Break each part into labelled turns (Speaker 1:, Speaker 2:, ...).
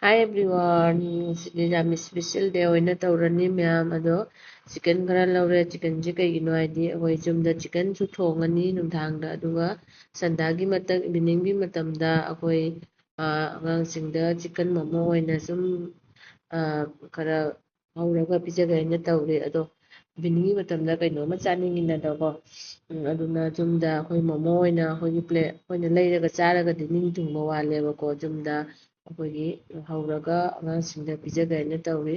Speaker 1: Hi everyone, ꯁꯤꯗꯤ ꯌꯥꯝ special ꯗꯦ ꯑꯣꯏꯅ ꯇꯧꯔꯅꯤ ꯃꯌꯥꯝ ꯑꯗꯣ ꯆꯤꯛꯀꯟ ꯈꯔ ꯂꯧꯔꯦ ꯆꯤꯛꯀꯟꯁꯦ ꯀꯩꯒꯤꯅꯣ ꯍꯥꯏꯗꯤ ꯑꯩꯈꯣꯏ ꯌꯨꯝꯗ ꯆꯤꯛꯀꯟꯁꯨ ꯊꯣꯡꯉꯅꯤ ꯅꯨꯡꯗꯥꯡꯗ ꯑꯗꯨꯒ ꯁꯟꯗꯥꯒꯤ ꯏꯚꯤꯅꯤꯡꯒꯤ ꯃꯇꯝꯗ ꯑꯩꯈꯣꯏ ꯑꯉꯥꯡꯁꯤꯡꯗ ꯆꯤꯛꯀꯟ ꯃꯣꯃꯣ ꯑꯣꯏꯅ ꯁꯨꯝ ꯈꯔ ꯍꯧꯔꯒ ꯄꯤꯖꯒꯦꯅ ꯇꯧꯔꯦ ꯑꯗꯣ ꯏꯚꯤꯅꯤꯡꯒꯤ ꯃꯇꯝꯗ ꯀꯩꯅꯣꯝꯃ ꯆꯥꯅꯤꯡꯉꯤꯅꯀꯣ ꯑꯗꯨꯅ ꯌꯨꯝꯗ ꯑꯩꯈꯣꯏ ꯃꯣꯃꯣ ꯑꯣꯏꯅ ꯑꯩꯈꯣꯏꯒꯤ ꯄ꯭ꯂꯦꯠ ꯑꯩꯈꯣꯏꯅ ꯂꯩꯔꯒ ꯆꯥꯔꯒꯗꯤ ꯅꯤꯡ ꯊꯨꯡꯕ ꯋꯥꯠꯂꯦꯕꯀꯣ ꯌꯨꯝꯗ ꯑꯩꯈꯣꯏꯒꯤ ꯍꯧꯔꯒ ꯑꯉꯥꯡꯁꯤꯡꯗ ꯄꯤꯖꯒꯦꯅ ꯇꯧꯔꯤ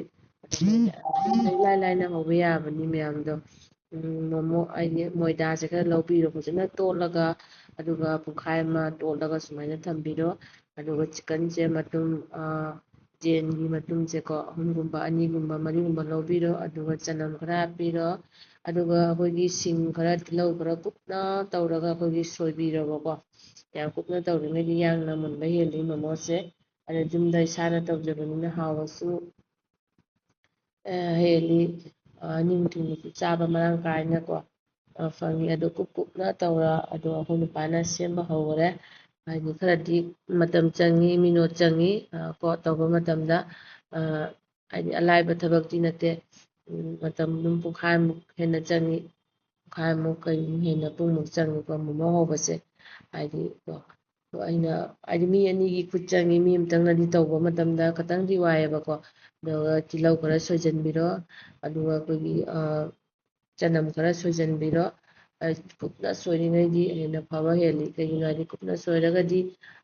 Speaker 1: ꯏꯂꯥꯏ ꯂꯥꯏꯅ ꯍꯧꯕ ꯌꯥꯕꯅꯤ ꯃꯌꯥꯝꯗꯣ ꯃꯣꯃꯣ ꯍꯥꯏꯗꯤ ꯃꯣꯏꯗꯥꯁꯦ ꯈꯔ ꯂꯧꯕꯤꯔꯣ ꯐꯖꯅ ꯇꯣꯠꯂꯒ ꯑꯗꯨꯒ ꯄꯨꯡꯈꯥꯏ ꯑꯃ ꯇꯣꯠꯂꯒ ꯁꯨꯃꯥꯏꯅ ꯊꯝꯕꯤꯔꯣ ꯑꯗꯨꯒ ꯆꯤꯛꯀꯟꯁꯦ ꯃꯇꯨꯝ ꯌꯦꯟꯒꯤ ꯃꯇꯨꯝꯁꯦꯀꯣ ꯑꯍꯨꯝꯒꯨꯝꯕ ꯑꯅꯤꯒꯨꯝꯕ ꯃꯔꯤꯒꯨꯝꯕ ꯂꯧꯕꯤꯔꯣ ꯑꯗꯨꯒ ꯆꯅꯝ ꯈꯔ ꯍꯥꯞꯄꯤꯔꯣ ꯑꯗꯨꯒ ꯑꯩꯈꯣꯏꯒꯤ ꯁꯤꯡ ꯈꯔ ꯇꯤꯜꯍꯧ ꯈꯔ ꯀꯨꯞꯅ ꯇꯧꯔꯒ ꯑꯩꯈꯣꯏꯒꯤ ꯁꯣꯏꯕꯤꯔꯕꯀꯣ ꯌꯥꯝ ꯀꯨꯞꯅ ꯇꯧꯔꯤꯉꯩꯗꯤ ꯌꯥꯡꯅ ꯃꯨꯟꯕ ꯍꯦꯜꯂꯤ ꯃꯣꯃꯣꯁꯦ ꯑꯗ ꯌꯨꯝꯗ ꯏꯁꯥꯅ ꯇꯧꯖꯕꯅꯤꯅ ꯍꯥꯎꯕꯁꯨ ꯍꯦꯜꯂꯤ ꯅꯤꯡꯊꯨꯡꯅꯁꯨ ꯆꯥꯕ ꯃꯔꯥꯡ ꯀꯥꯏꯅꯀꯣ ꯐꯪꯉꯤ ꯑꯗꯣ ꯀꯨꯞꯅ ꯇꯧꯔ ꯑꯗꯣ ꯑꯩꯈꯣꯏ ꯅꯨꯄꯥꯅ ꯁꯦꯝꯕ ꯍꯧꯈꯔꯦ ꯍꯥꯏꯗꯤ ꯈꯔꯗꯤ ꯃꯇꯝ ꯆꯪꯉꯤ ꯃꯤꯅꯣꯠ ꯆꯪꯉꯤ ꯀꯣ ꯇꯧꯕ ꯃꯇꯝꯗ ꯍꯥꯏꯗꯤ ꯑꯂꯥꯏꯕ ꯊꯕꯛꯇꯤ ꯅꯠꯇꯦ ꯃꯇꯝ ꯑꯗꯨꯝ ꯄꯨꯡꯈꯥꯏꯃꯨꯛ ꯍꯦꯟꯅ ꯆꯪꯉꯤ ꯄꯨꯡꯈꯥꯏꯃꯨꯛ ꯀꯩꯃꯨꯛ ꯍꯦꯟꯅ ꯄꯨꯡꯃꯨꯛ ꯆꯪꯉꯤꯀꯣ ꯃꯣꯃꯣ ꯍꯧꯕꯁꯦ ꯍꯥꯏꯗꯤ ꯑꯩꯅ ꯍꯥꯏꯗꯤ ꯃꯤ ꯑꯅꯤꯒꯤ ꯈꯨꯠ ꯆꯪꯉꯤ ꯃꯤ ꯑꯃꯇꯪꯅꯗꯤ ꯇꯧꯕ ꯃꯇꯝꯗ ꯈꯤꯇꯪꯗꯤ ꯋꯥꯏꯑꯦꯕꯀꯣ ꯑꯗꯨꯒ ꯇꯤꯜꯍꯧ ꯈꯔ ꯁꯣꯏꯖꯟꯕꯤꯔꯣ ꯑꯗꯨꯒ ꯑꯩꯈꯣꯏꯒꯤ ꯆꯅꯝ ꯈꯔ ꯁꯣꯏꯖꯟꯕꯤꯔꯣ ꯀꯨꯞꯅ ꯁꯣꯏꯔꯤꯉꯩꯗꯤ ꯍꯦꯟꯅ ꯐꯕ ꯍꯦꯜꯂꯤ ꯀꯩꯒꯤꯅꯣ ꯍꯥꯏꯗꯤ ꯀꯨꯞꯅ ꯁꯣꯏꯔꯒꯗꯤ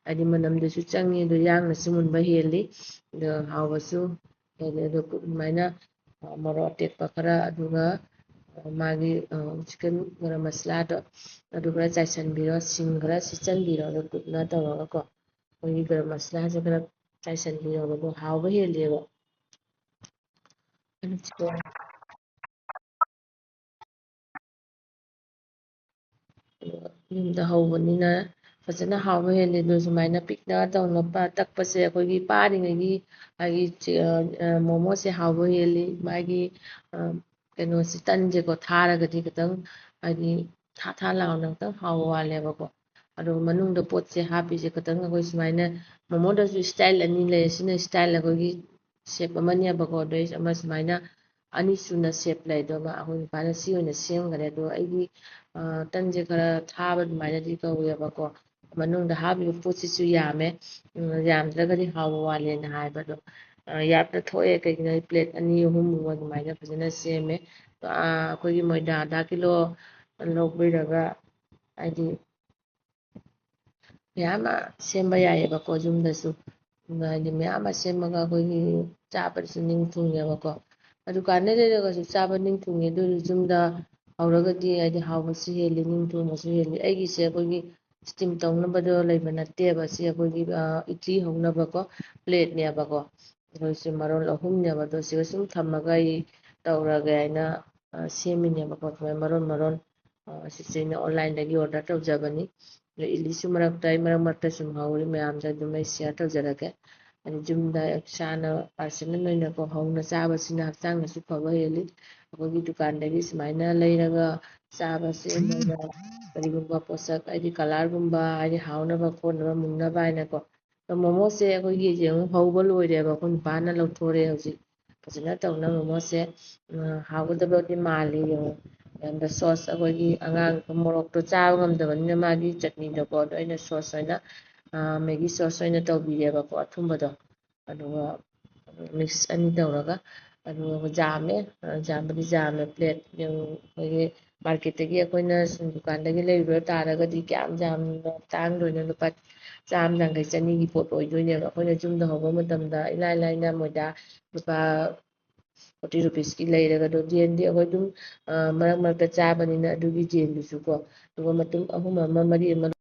Speaker 1: ꯍꯥꯏꯗꯤ ꯃꯅꯝꯗꯨꯁꯨ ꯆꯪꯉꯤ ꯑꯗꯨ ꯌꯥꯡꯅꯁꯨ ꯃꯨꯟꯕ ꯍꯦꯜꯂꯤ ꯑꯗꯨꯒ ꯍꯥꯎꯕꯁꯨ ꯍꯦꯜꯂꯤ ꯑꯗꯨ ꯑꯗꯨꯃꯥꯏꯅ ꯃꯣꯔꯣꯛ ꯑꯇꯦꯛꯄ ꯈꯔ ꯑꯗꯨꯒ ꯃꯥꯒꯤ ꯆꯤꯛꯀꯟ ꯒꯔꯝ ꯃꯁꯂꯥꯗꯣ ꯑꯗꯨ ꯈꯔ ꯆꯥꯏꯁꯤꯟꯕꯤꯔꯣ ꯁꯤꯡ ꯈꯔ ꯁꯤꯠꯆꯟꯕꯤꯔꯣ ꯑꯗꯨ ꯀꯨꯞꯅ ꯇꯧꯔꯒꯀꯣ ꯑꯩꯈꯣꯏꯒꯤ ꯒꯔꯝ ꯃꯁꯂꯥꯁꯦ ꯈꯔ ꯆꯥꯏꯁꯤꯟꯕꯤꯔꯕꯗꯣ ꯍꯥꯎꯕ ꯍꯦꯜꯂꯦꯕ ꯌꯨꯝꯗ ꯍꯧꯕꯅꯤꯅ ꯐꯖꯅ ꯍꯥꯎꯕ ꯍꯦꯜꯂꯤ ꯑꯗꯨ ꯁꯨꯃꯥꯏꯅ ꯄꯤꯛꯅ ꯇꯧꯅ ꯇꯛꯄꯁꯦ ꯑꯩꯈꯣꯏꯒꯤ ꯄꯥꯔꯤꯉꯩꯒꯤ ꯃꯥꯒꯤ ꯃꯣꯃꯣꯁꯦ ꯍꯥꯎꯕ ꯍꯦꯜꯂꯤ ꯃꯥꯒꯤ ꯀꯩꯅꯣꯁꯦ ꯇꯟꯁꯦꯀꯣ ꯊꯥꯔꯒꯗꯤ ꯈꯤꯇꯪ ꯍꯥꯏꯗꯤ ꯊꯥ ꯊꯥ ꯂꯥꯎꯅ ꯈꯤꯇꯪ ꯍꯥꯎꯕ ꯋꯥꯠꯂꯦꯕꯀꯣ ꯑꯗꯨꯒ ꯃꯅꯨꯡꯗ ꯄꯣꯠꯁꯦ ꯍꯥꯞꯄꯤꯁꯦ ꯈꯤꯇꯪ ꯑꯩꯈꯣꯏ ꯁꯨꯃꯥꯏꯅ ꯃꯣꯃꯣꯗꯁꯨ ꯏꯁꯇꯥꯏꯜ ꯑꯅꯤ ꯂꯩ ꯁꯤꯅ ꯏꯁꯇꯥꯏꯜ ꯑꯩꯈꯣꯏꯒꯤ ꯁꯦꯞ ꯑꯃꯅꯦꯕꯀꯣ ꯑꯗꯩ ꯑꯃ ꯁꯨꯃꯥꯏꯅ ꯑꯅꯤ ꯁꯨꯅ ꯁꯦꯞ ꯂꯩ ꯑꯗꯨꯒ ꯑꯩꯈꯣꯏ ꯅꯨꯄꯥꯅ ꯁꯤ ꯑꯣꯏꯅ ꯁꯦꯝꯈꯔꯦ ꯑꯗꯣ ꯑꯩꯒꯤ ꯇꯟꯁꯦ ꯈꯔ ꯊꯥꯕ ꯑꯗꯨꯃꯥꯏꯅꯗꯤ ꯇꯧꯋꯦꯕꯀꯣ ꯃꯅꯨꯡꯗ ꯍꯥꯞꯄꯤꯕ ꯄꯣꯠꯁꯤꯁꯨ ꯌꯥꯝꯃꯦ ꯌꯥꯝꯗ꯭ꯔꯒꯗꯤ ꯍꯥꯎꯕ ꯋꯥꯠꯂꯦꯅ ꯍꯥꯏꯕ ꯑꯗꯣ ꯌꯥꯝꯅ ꯊꯣꯛꯑꯦ ꯀꯩꯒꯤꯅꯣ ꯄ꯭ꯂꯦꯠ ꯑꯅꯤ ꯑꯍꯨꯝꯃꯨꯛ ꯑꯗꯨꯃꯥꯏꯅ ꯐꯖꯅ ꯁꯦꯝꯃꯦ ꯑꯩꯈꯣꯏꯒꯤ ꯃꯣꯏꯗꯥ ꯑꯙꯥ ꯀꯤꯂꯣ ꯂꯧꯕꯤꯔꯒ ꯍꯥꯏꯗꯤ ꯃꯌꯥꯝ ꯑꯃ ꯁꯦꯝꯕ ꯌꯥꯏꯑꯕꯀꯣ ꯌꯨꯝꯗꯁꯨ ꯍꯥꯏꯗꯤ ꯃꯌꯥꯝ ꯑꯃ ꯁꯦꯝꯃꯒ ꯑꯩꯈꯣꯏꯒꯤ ꯆꯥꯕꯗꯁꯨ ꯅꯤꯡꯊꯨꯡꯉꯦꯕꯀꯣ ꯗꯨꯀꯥꯟꯗ ꯂꯩꯔꯒꯁꯨ ꯆꯥꯕ ꯅꯤꯡꯊꯨꯡꯉꯦ ꯑꯗꯨ ꯌꯨꯝꯗ ꯍꯧꯔꯒꯗꯤ ꯍꯥꯏꯗꯤ ꯍꯥꯎꯕꯁꯨ ꯍꯦꯜꯂꯤ ꯅꯤꯡꯊꯨꯡꯕꯁꯨ ꯍꯦꯜꯂꯤ ꯑꯩꯒꯤꯁꯦ ꯑꯩꯈꯣꯏꯒꯤ ꯏꯁꯇꯤꯝ ꯇꯧꯅꯕꯗꯣ ꯂꯩꯕ ꯅꯠꯇꯦꯕ ꯁꯤ ꯑꯩꯈꯣꯏꯒꯤ ꯏꯗꯂꯤ ꯍꯧꯅꯕꯀꯣ ꯄ꯭ꯂꯦꯠꯅꯦꯕꯀꯣ ꯑꯩꯈꯣꯏꯁꯦ ꯃꯔꯣꯜ ꯑꯍꯨꯝꯅꯦꯕ ꯑꯗꯣ ꯁꯤꯒ ꯁꯨꯝ ꯊꯝꯃꯒ ꯑꯩ ꯇꯧꯔꯒꯦ ꯍꯥꯏꯅ ꯁꯦꯝꯃꯤꯅꯦꯕꯀꯣ ꯑꯗꯨꯃꯥꯏꯅ ꯃꯔꯣꯟ ꯁꯤꯁꯦ ꯑꯩꯅ ꯑꯣꯟꯂꯥꯏꯟꯗꯒꯤ ꯑꯣꯔꯗꯔ ꯇꯧꯖꯕꯅꯤ ꯏꯗꯂꯤꯁꯨ ꯃꯔꯛꯇ ꯑꯩ ꯃꯔꯛ ꯃꯔꯛꯇ ꯁꯨꯝ ꯍꯧꯔꯤ ꯃꯌꯥꯝꯗ ꯑꯗꯨꯝ ꯑꯩ ꯁꯤꯌꯥꯔ ꯇꯧꯖꯔꯛꯀꯦ ꯍꯥꯏꯗꯤ ꯌꯨꯝꯗ ꯏꯁꯥꯅ ꯄꯥꯔꯁꯅꯦꯜ ꯑꯣꯏꯅꯀꯣ ꯍꯧꯅ ꯆꯥꯕꯁꯤꯅ ꯍꯛꯆꯥꯡꯗꯁꯨ ꯐꯕ ꯍꯦꯜꯂꯤ ꯑꯩꯈꯣꯏꯒꯤ ꯗꯨꯀꯥꯟꯗꯒꯤ ꯁꯨꯃꯥꯏꯅ ꯂꯩꯔꯒ ꯆꯥꯕꯁꯦ ꯃꯣꯏꯅ ꯀꯔꯤꯒꯨꯝꯕ ꯄꯣꯠꯁꯛ ꯍꯥꯏꯗꯤ ꯀꯂꯔꯒꯨꯝꯕ ꯍꯥꯏꯗꯤ ꯍꯥꯎꯅꯕ ꯈꯣꯠꯅꯕ ꯃꯨꯟꯅꯕ ꯍꯥꯏꯅꯀꯣ ꯃꯣꯃꯣꯁꯦ ꯑꯩꯈꯣꯏꯒꯤ ꯌꯦꯡꯉꯨ ꯍꯧꯕ ꯂꯣꯏꯔꯦꯕ ꯑꯩꯈꯣꯏ ꯅꯨꯄꯥꯅ ꯂꯧꯊꯣꯔꯛꯑꯦ ꯍꯧꯖꯤꯛ ꯐꯖꯅ ꯇꯧꯅ ꯃꯣꯃꯣꯁꯦ ꯍꯥꯎꯒꯗꯕꯗꯤ ꯃꯥꯜꯂꯤ ꯌꯦꯡꯉꯨ ꯌꯥꯝꯅ ꯁꯣꯁ ꯑꯩꯈꯣꯏꯒꯤ ꯑꯉꯥꯡ ꯃꯣꯔꯣꯛꯇꯣ ꯆꯥꯕ ꯉꯝꯗꯕꯅꯤꯅ ꯃꯥꯒꯤ ꯆꯠꯅꯤꯗꯣꯀꯣ ꯑꯗꯣ ꯑꯩꯅ ꯁꯣꯁ ꯑꯣꯏꯅ ꯃꯦꯒꯤ ꯁꯣꯁ ꯑꯣꯏꯅ ꯇꯧꯕꯤꯔꯦꯕꯀꯣ ꯑꯊꯨꯝꯕꯗꯣ ꯑꯗꯨꯒ ꯃꯤꯛꯁ ꯑꯅꯤ ꯇꯧꯔꯒ ꯑꯗꯨꯒ ꯖꯥꯝꯕꯨꯗꯤ ꯖꯥꯝꯃꯦ ꯄ꯭ꯂꯦꯠ ꯑꯩꯈꯣꯏꯒꯤ ꯃꯥꯔꯀꯦꯠꯇꯒꯤ ꯑꯩꯈꯣꯏꯅ ꯗꯨꯀꯥꯟꯗꯒꯤ ꯂꯩꯔꯨꯕ ꯇꯥꯔꯒꯗꯤ ꯀꯌꯥꯝ ꯌꯥꯝꯅ ꯇꯥꯡꯗꯣꯏꯅꯣ ꯂꯨꯄꯥ ꯆꯥꯝꯃ ꯌꯥꯡꯈꯩ ꯆꯅꯤꯒꯤ ꯄꯣꯠ ꯑꯣꯏꯗꯣꯏꯅꯦꯕ ꯑꯩꯈꯣꯏꯅ ꯌꯨꯝꯗ ꯍꯧꯕ ꯃꯇꯝꯗ ꯏꯂꯥꯏ ꯂꯥꯏꯅ ꯃꯣꯏꯗ ꯂꯨꯄꯥ 40 ꯔꯨꯄꯤꯁꯀꯤ ꯂꯩꯔꯒ ꯑꯗꯣ ꯖꯦꯟꯗꯤ ꯑꯩꯈꯣꯏ ꯑꯗꯨꯝ ꯃꯔꯛ ꯃꯔꯛꯇ ꯆꯥꯕꯅꯤꯅ ꯑꯗꯨꯒꯤ ꯖꯦꯟꯗꯨꯁꯨ ꯀꯣ ꯑꯗꯨꯒ ꯃꯇꯨꯡ ꯑꯍꯨꯝ ꯑꯃ ꯃꯔꯤ ꯑꯃ